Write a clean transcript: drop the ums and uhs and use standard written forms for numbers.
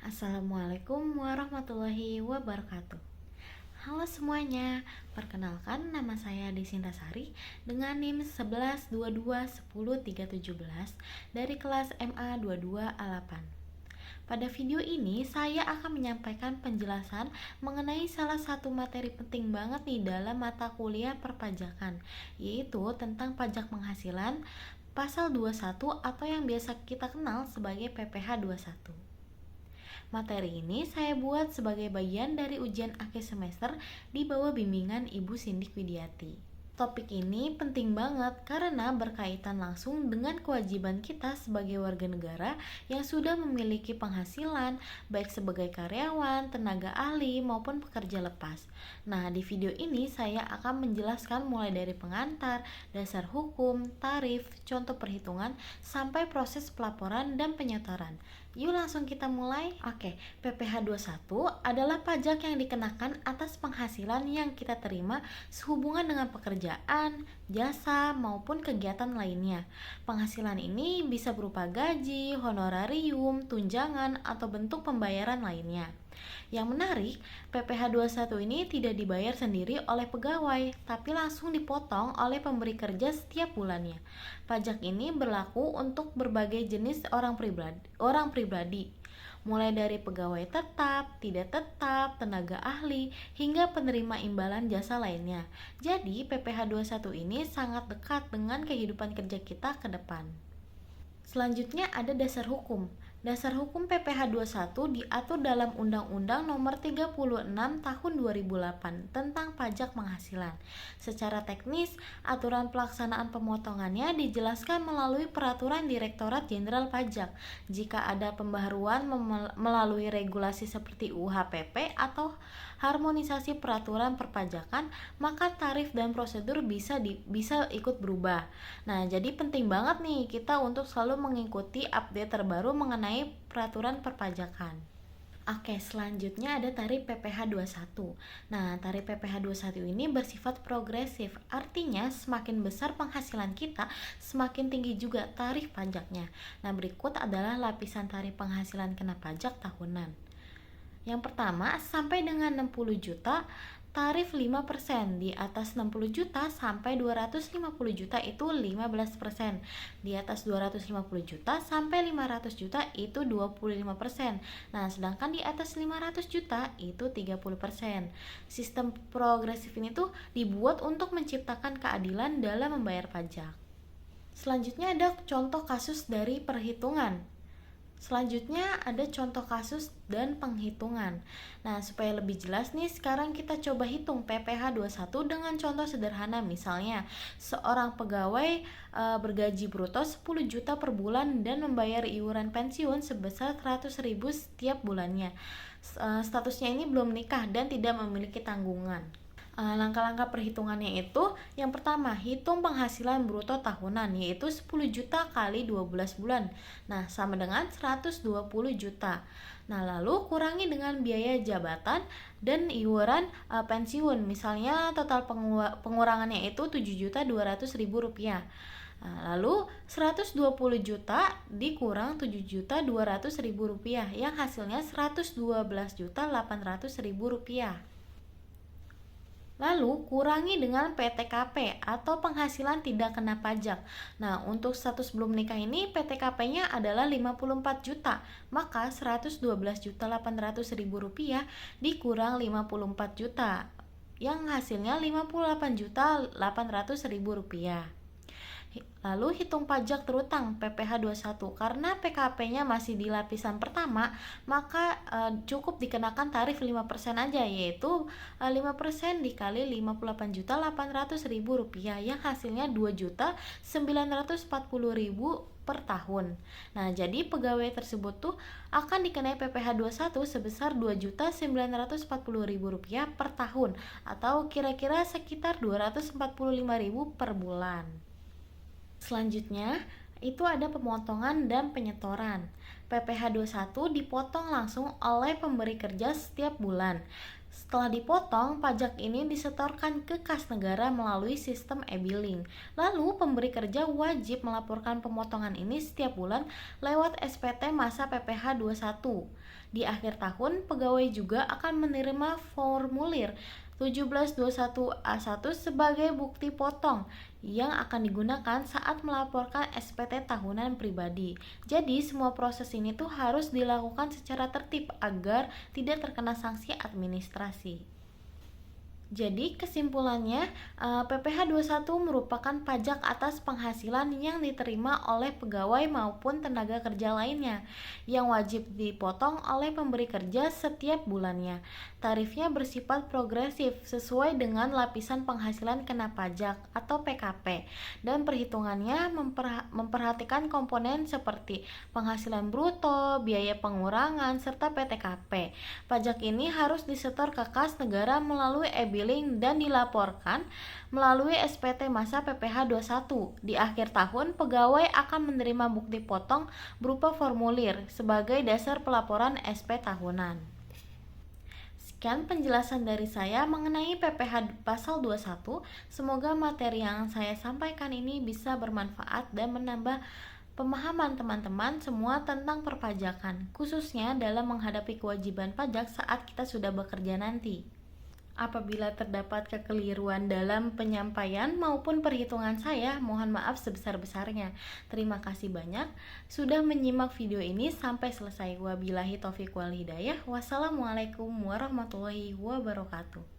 Assalamualaikum warahmatullahi wabarakatuh. Halo semuanya, perkenalkan nama saya Desinta Sari dengan NIM 1122103711 dari kelas MA 22A8. Pada video ini saya akan menyampaikan penjelasan mengenai salah satu materi penting banget nih dalam mata kuliah perpajakan, yaitu tentang pajak penghasilan pasal 21 atau yang biasa kita kenal sebagai PPh 21. Materi ini saya buat sebagai bagian dari ujian akhir semester di bawah bimbingan Ibu Sindik Widiati. Topik ini penting banget karena berkaitan langsung dengan kewajiban kita sebagai warga negara yang sudah memiliki penghasilan baik sebagai karyawan, tenaga ahli, maupun pekerja lepas. Nah, di video ini saya akan menjelaskan mulai dari pengantar, dasar hukum, tarif, contoh perhitungan, sampai proses pelaporan dan penyetoran. Yuk langsung kita mulai. Oke, PPh 21 adalah pajak yang dikenakan atas penghasilan yang kita terima sehubungan dengan pekerjaan, jasa, maupun kegiatan lainnya. Penghasilan ini bisa berupa gaji, honorarium, tunjangan, atau bentuk pembayaran lainnya. Yang menarik, PPh 21 ini tidak dibayar sendiri oleh pegawai, tapi langsung dipotong oleh pemberi kerja setiap bulannya. Pajak ini berlaku untuk berbagai jenis orang pribadi, mulai dari pegawai tetap, tidak tetap, tenaga ahli, hingga penerima imbalan jasa lainnya. Jadi, PPh 21 ini sangat dekat dengan kehidupan kerja kita ke depan. Selanjutnya ada dasar hukum. Dasar hukum PPh 21 diatur dalam Undang-Undang Nomor 36 Tahun 2008 tentang pajak penghasilan. Secara teknis, aturan pelaksanaan pemotongannya dijelaskan melalui Peraturan Direktorat Jenderal Pajak. Jika ada pembaharuan melalui regulasi seperti UHPP atau harmonisasi peraturan perpajakan, maka tarif dan prosedur bisa ikut berubah. Nah, jadi penting banget nih kita untuk selalu mengikuti update terbaru mengenai peraturan perpajakan. Oke, selanjutnya ada tarif PPh 21. Nah, tarif PPh 21 ini bersifat progresif, artinya semakin besar penghasilan kita, semakin tinggi juga tarif pajaknya. Nah, berikut adalah lapisan tarif penghasilan kena pajak tahunan. Yang pertama, sampai dengan 60 juta, tarif 5%. Di atas 60 juta sampai 250 juta itu 15%. Di atas 250 juta sampai 500 juta itu 25%. Nah, sedangkan di atas 500 juta itu 30%. Sistem progresif ini tuh dibuat untuk menciptakan keadilan dalam membayar pajak. Selanjutnya ada contoh kasus dari perhitungan. Selanjutnya ada contoh kasus dan penghitungan. Nah, supaya lebih jelas nih, sekarang kita coba hitung PPh 21 dengan contoh sederhana. Misalnya, seorang pegawai bergaji bruto 10 juta per bulan dan membayar iuran pensiun sebesar 100.000 setiap bulannya. Statusnya ini belum menikah dan tidak memiliki tanggungan. Langkah-langkah perhitungannya itu, yang pertama, hitung penghasilan bruto tahunan, yaitu 10 juta kali 12 bulan. Nah, sama dengan 120 juta. Nah, lalu kurangi dengan biaya jabatan dan iuran pensiun. Misalnya total pengurangannya itu 7.200.000 rupiah. Nah, lalu 120 juta dikurang 7.200.000 rupiah, yang hasilnya 112.800.000 rupiah. Lalu kurangi dengan PTKP atau penghasilan tidak kena pajak. Nah, untuk status belum menikah ini PTKP-nya adalah 54 juta, maka 112.800.000 rupiah dikurang 54 juta, yang hasilnya 58.800.000 rupiah. Lalu hitung pajak terutang PPh 21. Karena PKP-nya masih di lapisan pertama, maka cukup dikenakan tarif 5% aja, yaitu 5% dikali 58.800.000 rupiah, yang hasilnya 2.940.000 per tahun. Nah, jadi pegawai tersebut tuh akan dikenai PPh 21 sebesar 2.940.000 rupiah per tahun, atau kira-kira sekitar 245.000 per bulan. Selanjutnya, itu ada pemotongan dan penyetoran. PPh 21 dipotong langsung oleh pemberi kerja setiap bulan. Setelah dipotong, pajak ini disetorkan ke kas negara melalui sistem e-billing. Lalu, pemberi kerja wajib melaporkan pemotongan ini setiap bulan lewat SPT masa PPh 21. Di akhir tahun, pegawai juga akan menerima formulir 1721A1 sebagai bukti potong yang akan digunakan saat melaporkan SPT tahunan pribadi. Jadi semua proses ini tuh harus dilakukan secara tertib agar tidak terkena sanksi administrasi. Jadi kesimpulannya, PPh 21 merupakan pajak atas penghasilan yang diterima oleh pegawai maupun tenaga kerja lainnya yang wajib dipotong oleh pemberi kerja setiap bulannya. Tarifnya bersifat progresif sesuai dengan lapisan penghasilan kena pajak atau PKP, dan perhitungannya memperhatikan komponen seperti penghasilan bruto, biaya pengurangan, serta PTKP. Pajak ini harus disetor ke kas negara melalui e-billing dan dilaporkan melalui SPT masa PPh 21. Di akhir tahun, pegawai akan menerima bukti potong berupa formulir sebagai dasar pelaporan SP tahunan. Sekian penjelasan dari saya mengenai PPh pasal 21. Semoga materi yang saya sampaikan ini bisa bermanfaat dan menambah pemahaman teman-teman semua tentang perpajakan, khususnya dalam menghadapi kewajiban pajak saat kita sudah bekerja nanti. Apabila terdapat kekeliruan dalam penyampaian maupun perhitungan saya, mohon maaf sebesar-besarnya. Terima kasih banyak sudah menyimak video ini sampai selesai. Wabillahi taufiq wal hidayah. Wassalamualaikum warahmatullahi wabarakatuh.